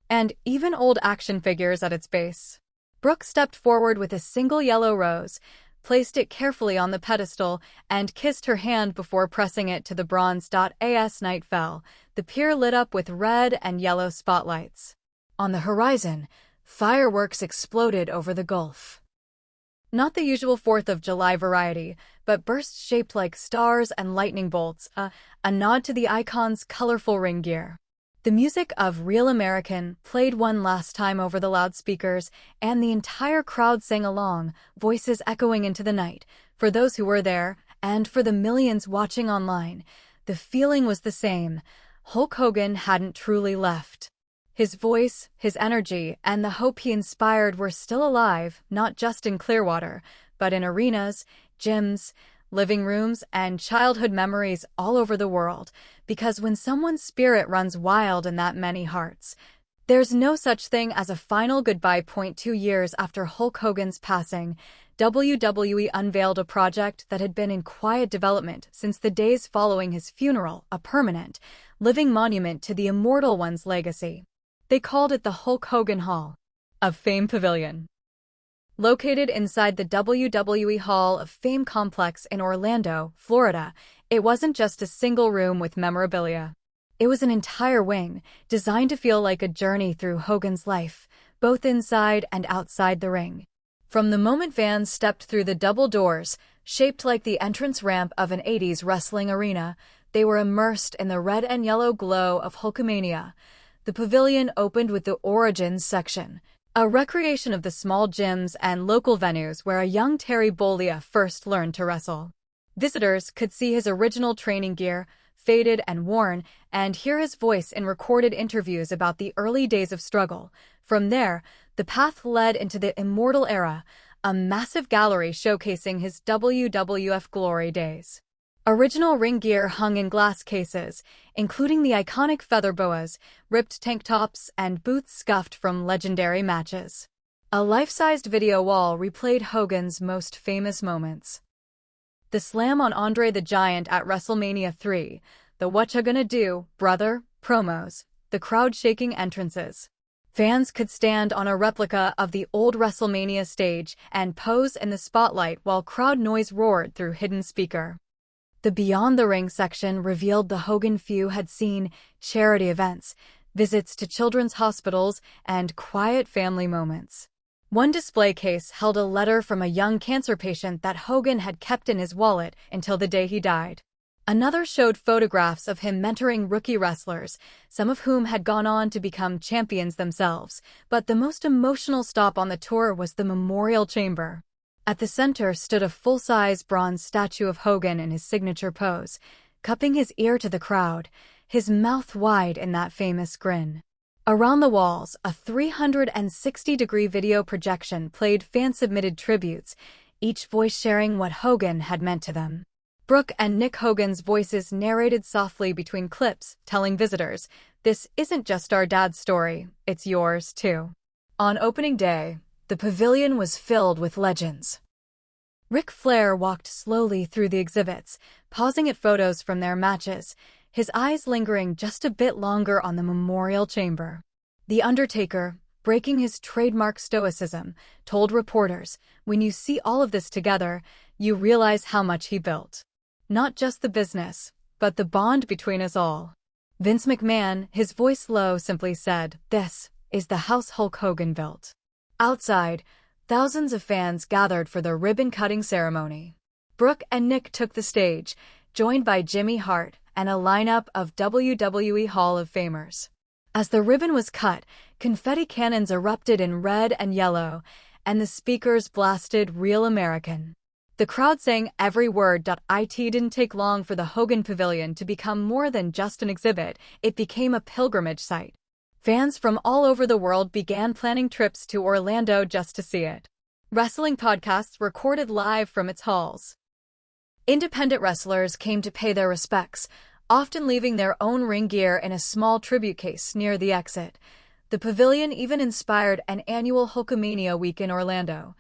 and even old action figures at its base. Brooke stepped forward with a single yellow rose, placed it carefully on the pedestal, and kissed her hand before pressing it to the bronze. As night fell, the pier lit up with red and yellow spotlights. On the horizon, fireworks exploded over the Gulf. Not the usual 4th of July variety, but bursts shaped like stars and lightning bolts, a nod to the icon's colorful ring gear. The music of Real American played one last time over the loudspeakers, and the entire crowd sang along, voices echoing into the night. For those who were there, and for the millions watching online, the feeling was the same. Hulk Hogan hadn't truly left. His voice, his energy, and the hope he inspired were still alive, not just in Clearwater, but in arenas, gyms, living rooms, and childhood memories all over the world, because when someone's spirit runs wild in that many hearts, there's no such thing as a final goodbye. 2 years after Hulk Hogan's passing, WWE unveiled a project that had been in quiet development since the days following his funeral, a permanent, living monument to the immortal one's legacy. They called it the Hulk Hogan Hall of Fame Pavilion. Located inside the WWE Hall of Fame complex in Orlando, Florida, it wasn't just a single room with memorabilia. It was an entire wing, designed to feel like a journey through Hogan's life, both inside and outside the ring. From the moment fans stepped through the double doors, shaped like the entrance ramp of an 80s wrestling arena, they were immersed in the red and yellow glow of Hulkamania. The pavilion opened with the Origins section, a recreation of the small gyms and local venues where a young Terry Bollea first learned to wrestle. Visitors could see his original training gear, faded and worn, and hear his voice in recorded interviews about the early days of struggle. From there, the path led into the Immortal Era, a massive gallery showcasing his WWF glory days. Original ring gear hung in glass cases, including the iconic feather boas, ripped tank tops, and boots scuffed from legendary matches. A life-sized video wall replayed Hogan's most famous moments. The slam on Andre the Giant at WrestleMania 3, the "Whatcha Gonna Do, Brother" promos, the crowd-shaking entrances. Fans could stand on a replica of the old WrestleMania stage and pose in the spotlight while crowd noise roared through hidden speaker. The Beyond the Ring section revealed the Hogan few had seen charity events, visits to children's hospitals, and quiet family moments. One display case held a letter from a young cancer patient that Hogan had kept in his wallet until the day he died. Another showed photographs of him mentoring rookie wrestlers, some of whom had gone on to become champions themselves, but the most emotional stop on the tour was the Memorial Chamber. At the center stood a full-size bronze statue of Hogan in his signature pose, cupping his ear to the crowd, his mouth wide in that famous grin. Around the walls, a 360-degree video projection played fan-submitted tributes, each voice sharing what Hogan had meant to them. Brooke and Nick Hogan's voices narrated softly between clips, telling visitors, "This isn't just our dad's story, it's yours too." On opening day, the pavilion was filled with legends. Ric Flair walked slowly through the exhibits, pausing at photos from their matches, his eyes lingering just a bit longer on the Memorial Chamber. The Undertaker, breaking his trademark stoicism, told reporters, "When you see all of this together, you realize how much he built. Not just the business, but the bond between us all." Vince McMahon, his voice low, simply said, "This is the house Hulk Hogan built." Outside, thousands of fans gathered for the ribbon-cutting ceremony. Brooke and Nick took the stage, joined by Jimmy Hart and a lineup of WWE Hall of Famers. As the ribbon was cut, confetti cannons erupted in red and yellow, and the speakers blasted "Real American." The crowd sang every word. It didn't take long for the Hogan Pavilion to become more than just an exhibit, it became a pilgrimage site. Fans from all over the world began planning trips to Orlando just to see it. Wrestling podcasts recorded live from its halls. Independent wrestlers came to pay their respects, often leaving their own ring gear in a small tribute case near the exit. The pavilion even inspired an annual Hulkamania week in Orlando,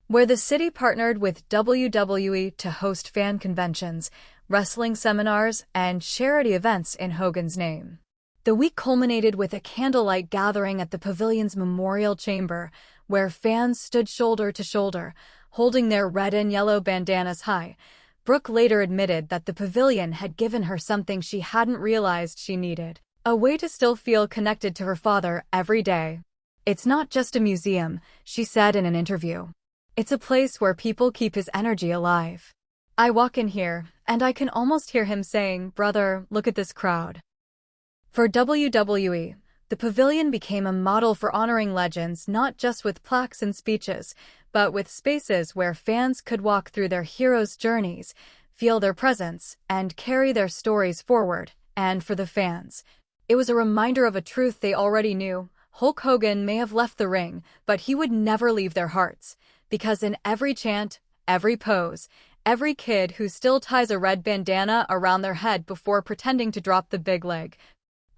where the city partnered with WWE to host fan conventions, wrestling seminars, and charity events in Hogan's name. The week culminated with a candlelight gathering at the pavilion's Memorial Chamber, where fans stood shoulder to shoulder, holding their red and yellow bandanas high. Brooke later admitted that the pavilion had given her something she hadn't realized she needed, a way to still feel connected to her father every day. "It's not just a museum," she said in an interview. It's a place where people keep his energy alive. I walk in here, and I can almost hear him saying, "Brother, look at this crowd." For WWE, the pavilion became a model for honoring legends not just with plaques and speeches, but with spaces where fans could walk through their heroes' journeys, feel their presence, and carry their stories forward. And for the fans, it was a reminder of a truth they already knew. Hulk Hogan may have left the ring, but he would never leave their hearts, because in every chant, every pose, every kid who still ties a red bandana around their head before pretending to drop the big leg,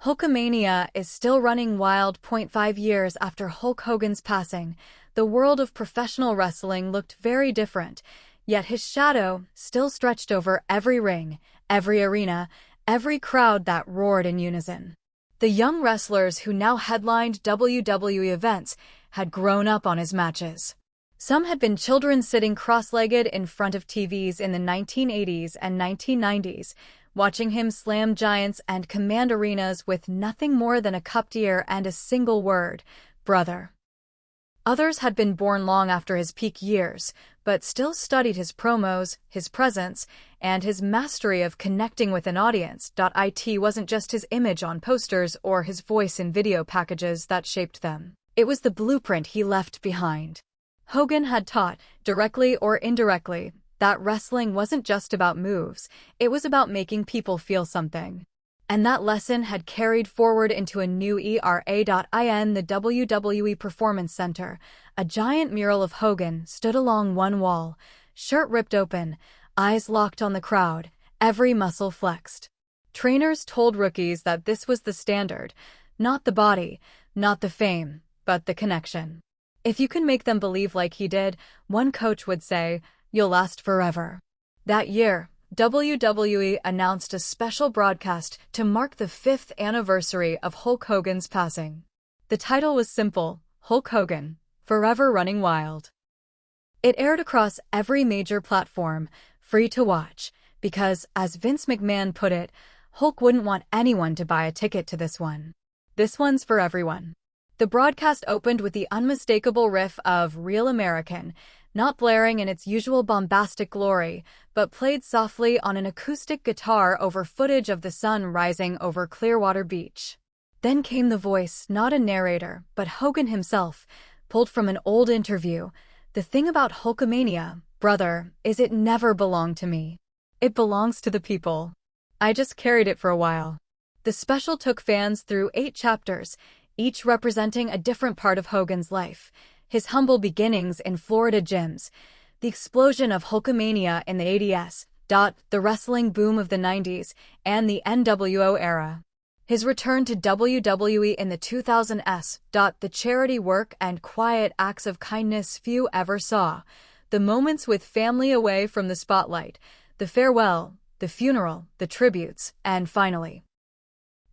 Hulkamania is still running wild. 5 years after Hulk Hogan's passing, the world of professional wrestling looked very different, yet his shadow still stretched over every ring, every arena, every crowd that roared in unison. The young wrestlers who now headlined WWE events had grown up on his matches. Some had been children sitting cross-legged in front of TVs in the 1980s and 1990s, watching him slam giants and command arenas with nothing more than a cupped ear and a single word, "Brother." Others had been born long after his peak years, but still studied his promos, his presence, and his mastery of connecting with an audience. It wasn't just his image on posters or his voice in video packages that shaped them. It was the blueprint he left behind. Hogan had taught, directly or indirectly, that wrestling wasn't just about moves, it was about making people feel something. And that lesson had carried forward into a new era. The WWE Performance Center, a giant mural of Hogan, stood along one wall, shirt ripped open, eyes locked on the crowd, every muscle flexed. Trainers told rookies that this was the standard, not the body, not the fame, but the connection. If you can make them believe like he did, one coach would say, "You'll last forever." That year, WWE announced a special broadcast to mark the 5th anniversary of Hulk Hogan's passing. The title was simple, Hulk Hogan, Forever Running Wild. It aired across every major platform, free to watch, because, as Vince McMahon put it, Hulk wouldn't want anyone to buy a ticket to this one. This one's for everyone. The broadcast opened with the unmistakable riff of Real American, not blaring in its usual bombastic glory, but played softly on an acoustic guitar over footage of the sun rising over Clearwater Beach. Then came the voice, not a narrator, but Hogan himself, pulled from an old interview. "The thing about Hulkamania, brother, is it never belonged to me. It belongs to the people. I just carried it for a while." The special took fans through 8 chapters, each representing a different part of Hogan's life. His humble beginnings in Florida gyms, the explosion of Hulkamania in the 80s, the wrestling boom of the 90s, and the NWO era. His return to WWE in the 2000s, the charity work and quiet acts of kindness few ever saw, the moments with family away from the spotlight, the farewell, the funeral, the tributes, and finally,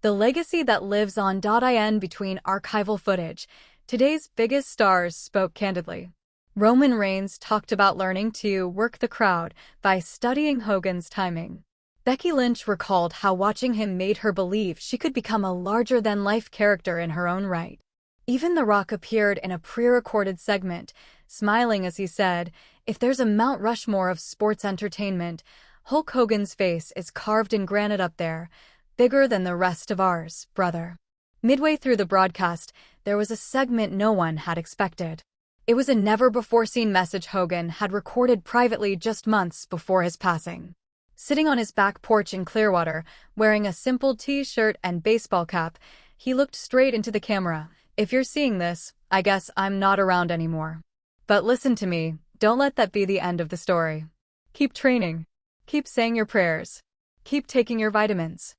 the legacy that lives on. Between archival footage, today's biggest stars spoke candidly. Roman Reigns talked about learning to work the crowd by studying Hogan's timing. Becky Lynch recalled how watching him made her believe she could become a larger-than-life character in her own right. Even The Rock appeared in a pre-recorded segment, smiling as he said, "If there's a Mount Rushmore of sports entertainment, Hulk Hogan's face is carved in granite up there, bigger than the rest of ours, brother." Midway through the broadcast, there was a segment no one had expected. It was a never-before-seen message Hogan had recorded privately just months before his passing. Sitting on his back porch in Clearwater, wearing a simple t-shirt and baseball cap, he looked straight into the camera. "If you're seeing this, I guess I'm not around anymore. But listen to me, don't let that be the end of the story. Keep training. Keep saying your prayers. Keep taking your vitamins.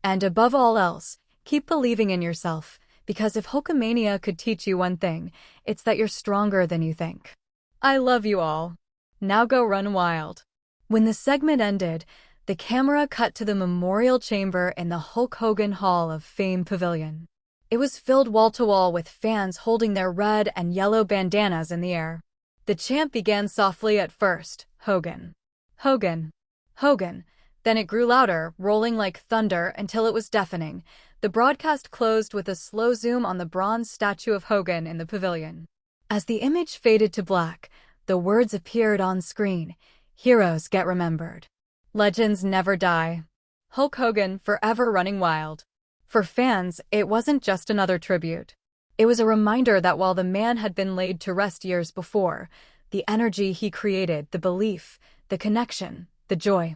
And above all else, keep believing in yourself, because if Hulkamania could teach you one thing, it's that you're stronger than you think. I love you all. Now go run wild." When the segment ended, the camera cut to the memorial chamber in the Hulk Hogan Hall of Fame Pavilion. It was filled wall-to-wall with fans holding their red and yellow bandanas in the air. The chant began softly at first, "Hogan. Hogan. Hogan." Then it grew louder, rolling like thunder until it was deafening. The broadcast closed with a slow zoom on the bronze statue of Hogan in the pavilion. As the image faded to black, the words appeared on screen. Heroes get remembered. Legends never die. Hulk Hogan forever running wild. For fans, it wasn't just another tribute. It was a reminder that while the man had been laid to rest years before, the energy he created, the belief, the connection, the joy,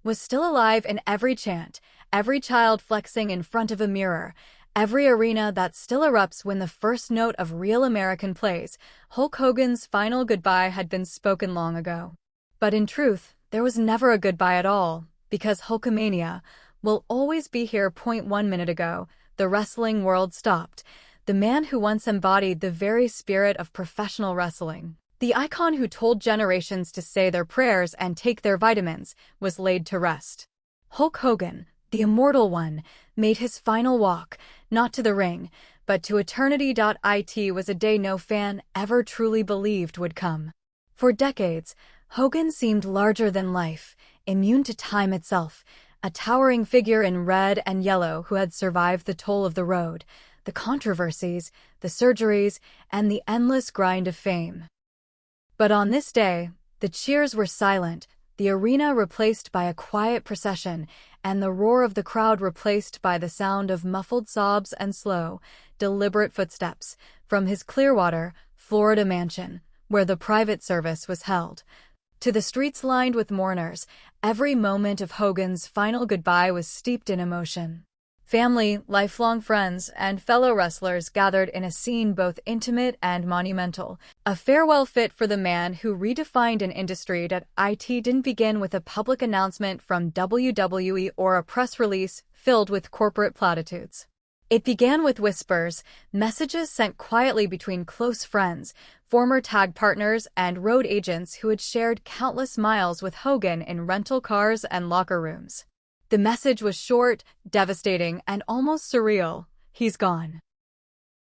was still alive in every chant, every child flexing in front of a mirror, every arena that still erupts when the first note of real American plays. Hulk Hogan's final goodbye had been spoken long ago. But in truth, there was never a goodbye at all, because Hulkamania will always be here. 1 minute ago, the wrestling world stopped. The man who once embodied the very spirit of professional wrestling, the icon who told generations to say their prayers and take their vitamins, was laid to rest. Hulk Hogan, the immortal one, made his final walk, not to the ring, but to eternity. It was a day no fan ever truly believed would come. For decades, Hogan seemed larger than life, immune to time itself, a towering figure in red and yellow who had survived the toll of the road, the controversies, the surgeries, and the endless grind of fame. But on this day, the cheers were silent, the arena replaced by a quiet procession, and the roar of the crowd replaced by the sound of muffled sobs and slow, deliberate footsteps from his Clearwater, Florida mansion, where the private service was held, to the streets lined with mourners. Every moment of Hogan's final goodbye was steeped in emotion. Family, lifelong friends, and fellow wrestlers gathered in a scene both intimate and monumental, a farewell fit for the man who redefined an industry. It didn't begin with a public announcement from WWE or a press release filled with corporate platitudes. It began with whispers, messages sent quietly between close friends, former tag partners, and road agents who had shared countless miles with Hogan in rental cars and locker rooms. The message was short, devastating, and almost surreal. He's gone.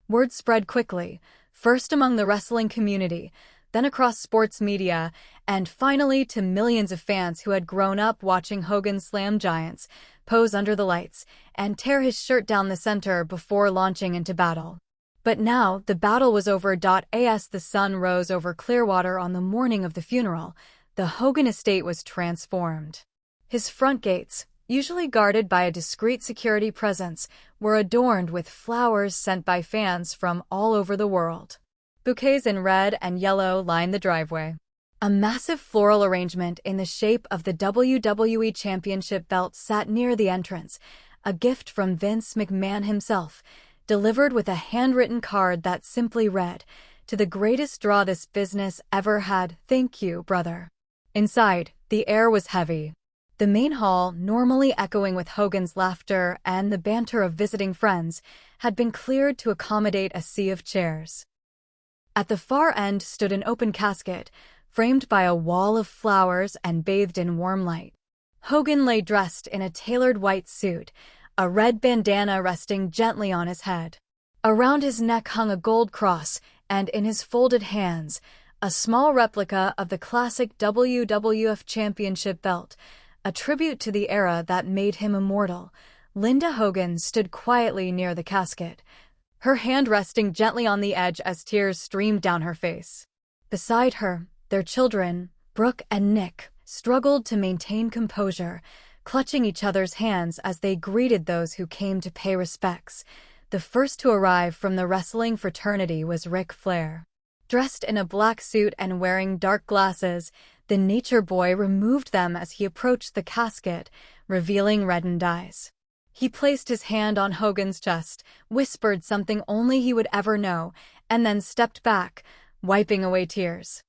Word spread quickly, first among the wrestling community, then across sports media, and finally to millions of fans who had grown up watching Hogan slam giants, pose under the lights, and tear his shirt down the center before launching into battle. But now the battle was over. As the sun rose over Clearwater on the morning of the funeral, the Hogan estate was transformed. His front gates, usually guarded by a discreet security presence, were adorned with flowers sent by fans from all over the world. Bouquets in red and yellow lined the driveway. A massive floral arrangement in the shape of the WWE Championship belt sat near the entrance, a gift from Vince McMahon himself, delivered with a handwritten card that simply read, "To the greatest draw this business ever had, thank you, brother." Inside, the air was heavy. The main hall, normally echoing with Hogan's laughter and the banter of visiting friends, had been cleared to accommodate a sea of chairs. At the far end stood an open casket, framed by a wall of flowers and bathed in warm light. Hogan lay dressed in a tailored white suit, a red bandana resting gently on his head. Around his neck hung a gold cross, and in his folded hands, a small replica of the classic WWF Championship belt, a tribute to the era that made him immortal. Linda Hogan stood quietly near the casket, her hand resting gently on the edge as tears streamed down her face. Beside her, their children, Brooke and Nick, struggled to maintain composure, clutching each other's hands as they greeted those who came to pay respects. The first to arrive from the wrestling fraternity was Ric Flair. Dressed in a black suit and wearing dark glasses, the Nature Boy removed them as he approached the casket, revealing reddened eyes. He placed his hand on Hogan's chest, whispered something only he would ever know, and then stepped back, wiping away tears.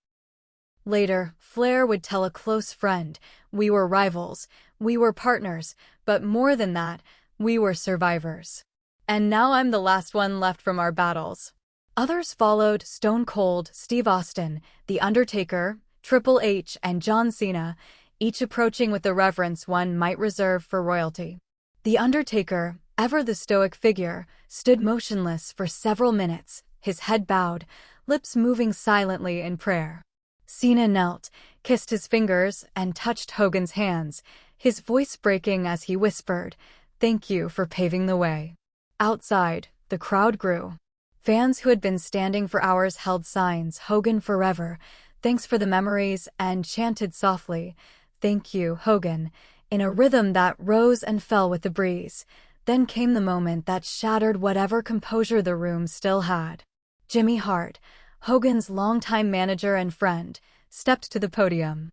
Later, Flair would tell a close friend, "We were rivals, we were partners, but more than that, we were survivors. And now I'm the last one left from our battles." Others followed: Stone Cold Steve Austin, The Undertaker, Triple H, and John Cena, each approaching with the reverence one might reserve for royalty. The Undertaker, ever the stoic figure, stood motionless for several minutes, his head bowed, lips moving silently in prayer. Cena knelt, kissed his fingers, and touched Hogan's hands, his voice breaking as he whispered, "Thank you for paving the way." Outside, the crowd grew. Fans who had been standing for hours held signs, "Hogan forever," Thanks for the memories, and chanted softly, "Thank you, Hogan," in a rhythm that rose and fell with the breeze. Then came the moment that shattered whatever composure the room still had. Jimmy Hart, Hogan's longtime manager and friend, stepped to the podium.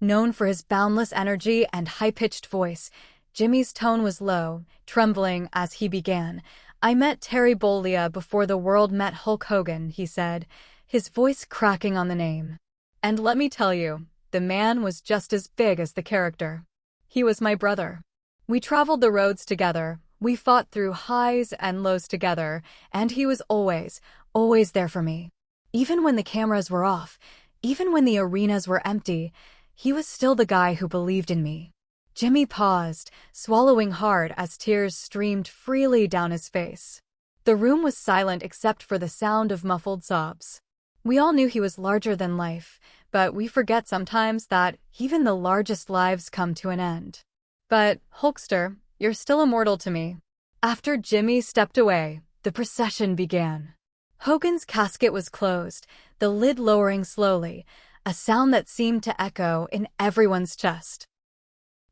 Known for his boundless energy and high-pitched voice, Jimmy's tone was low, trembling as he began. "I met Terry Bollea before the world met Hulk Hogan," he said, his voice cracking on the name. "And let me tell you, the man was just as big as the character. He was my brother. We traveled the roads together, we fought through highs and lows together, and he was always, always there for me. Even when the cameras were off, even when the arenas were empty, he was still the guy who believed in me." Jimmy paused, swallowing hard as tears streamed freely down his face. The room was silent except for the sound of muffled sobs. We all knew he was larger than life, but we forget sometimes that even the largest lives come to an end. "But, Hulkster, you're still immortal to me." After Jimmy stepped away, the procession began. Hogan's casket was closed, the lid lowering slowly, a sound that seemed to echo in everyone's chest.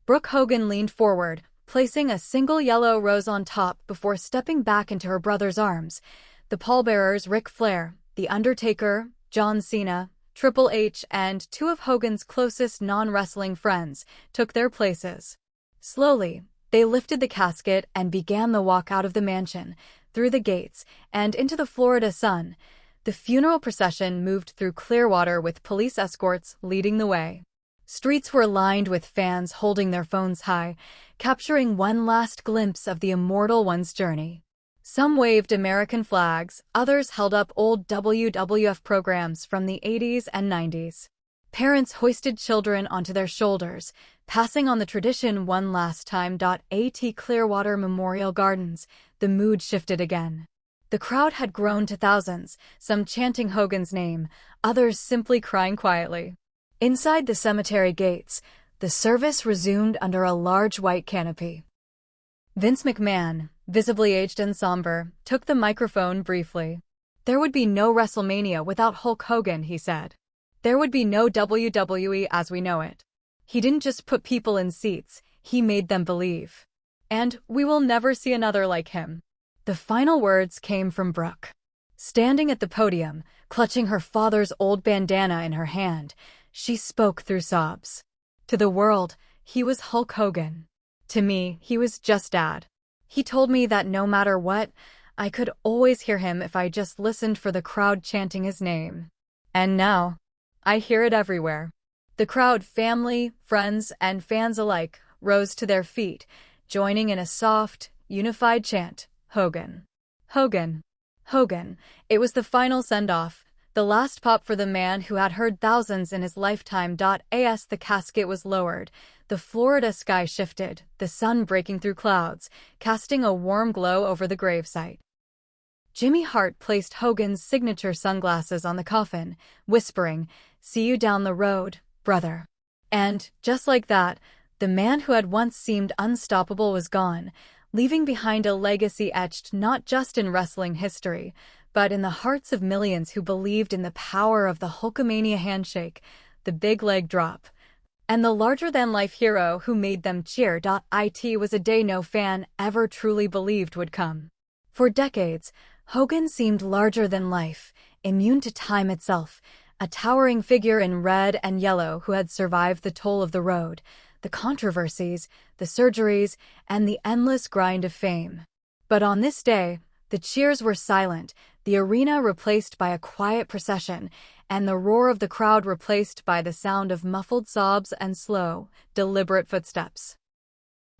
Brooke Hogan leaned forward, placing a single yellow rose on top before stepping back into her brother's arms. The pallbearers, Ric Flair, The Undertaker, John Cena, Triple H, and two of Hogan's closest non-wrestling friends, took their places. Slowly, they lifted the casket and began the walk out of the mansion, through the gates, and into the Florida sun. The funeral procession moved through Clearwater with police escorts leading the way. Streets were lined with fans holding their phones high, capturing one last glimpse of the immortal one's journey. Some waved American flags, others held up old WWF programs from the 80s and 90s. Parents hoisted children onto their shoulders, passing on the tradition one last time. At Clearwater Memorial Gardens, the mood shifted again. The crowd had grown to thousands, some chanting Hogan's name, others simply crying quietly. Inside the cemetery gates, the service resumed under a large white canopy. Vince McMahon, visibly aged and somber, took the microphone briefly. "There would be no WrestleMania without Hulk Hogan," he said. "There would be no WWE as we know it. He didn't just put people in seats, he made them believe. And we will never see another like him." The final words came from Brooke. Standing at the podium, clutching her father's old bandana in her hand, she spoke through sobs. "To the world, he was Hulk Hogan. To me, he was just Dad. He told me that no matter what, I could always hear him if I just listened for the crowd chanting his name. And now, I hear it everywhere." The crowd, family, friends, and fans alike, rose to their feet, joining in a soft, unified chant, "Hogan. Hogan. Hogan." It was the final send-off, the last pop for the man who had heard thousands in his lifetime. As the casket was lowered, the Florida sky shifted, the sun breaking through clouds, casting a warm glow over the gravesite. Jimmy Hart placed Hogan's signature sunglasses on the coffin, whispering, "See you down the road, brother." And, just like that, the man who had once seemed unstoppable was gone, leaving behind a legacy etched not just in wrestling history, but in the hearts of millions who believed in the power of the Hulkamania handshake, the big leg drop, and the larger-than-life hero who made them cheer. It was a day no fan ever truly believed would come. For decades, Hogan seemed larger than life, immune to time itself, a towering figure in red and yellow who had survived the toll of the road, the controversies, the surgeries, and the endless grind of fame. But on this day, the cheers were silent, the arena replaced by a quiet procession, and the roar of the crowd replaced by the sound of muffled sobs and slow, deliberate footsteps.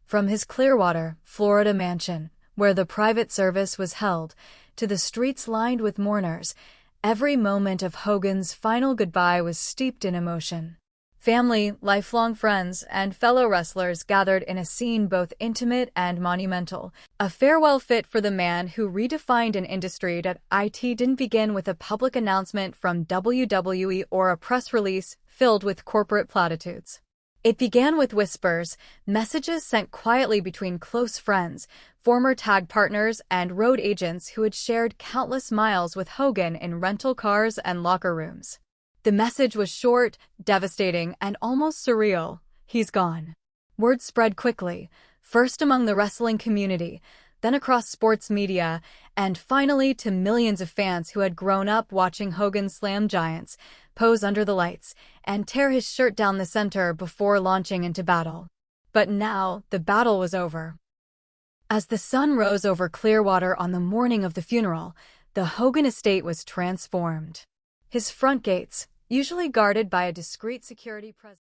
From his Clearwater, Florida mansion, where the private service was held, to the streets lined with mourners, every moment of Hogan's final goodbye was steeped in emotion. Family, lifelong friends, and fellow wrestlers gathered in a scene both intimate and monumental, a farewell fit for the man who redefined an industry. It didn't begin with a public announcement from WWE or a press release filled with corporate platitudes. It began with whispers, messages sent quietly between close friends, former tag partners, and road agents who had shared countless miles with Hogan in rental cars and locker rooms. The message was short, devastating, and almost surreal. He's gone. Word spread quickly, first among the wrestling community, then across sports media, and finally to millions of fans who had grown up watching Hogan slam giants, pose under the lights, and tear his shirt down the center before launching into battle. But now, the battle was over. As the sun rose over Clearwater on the morning of the funeral, the Hogan estate was transformed. His front gates, usually guarded by a discreet security presence,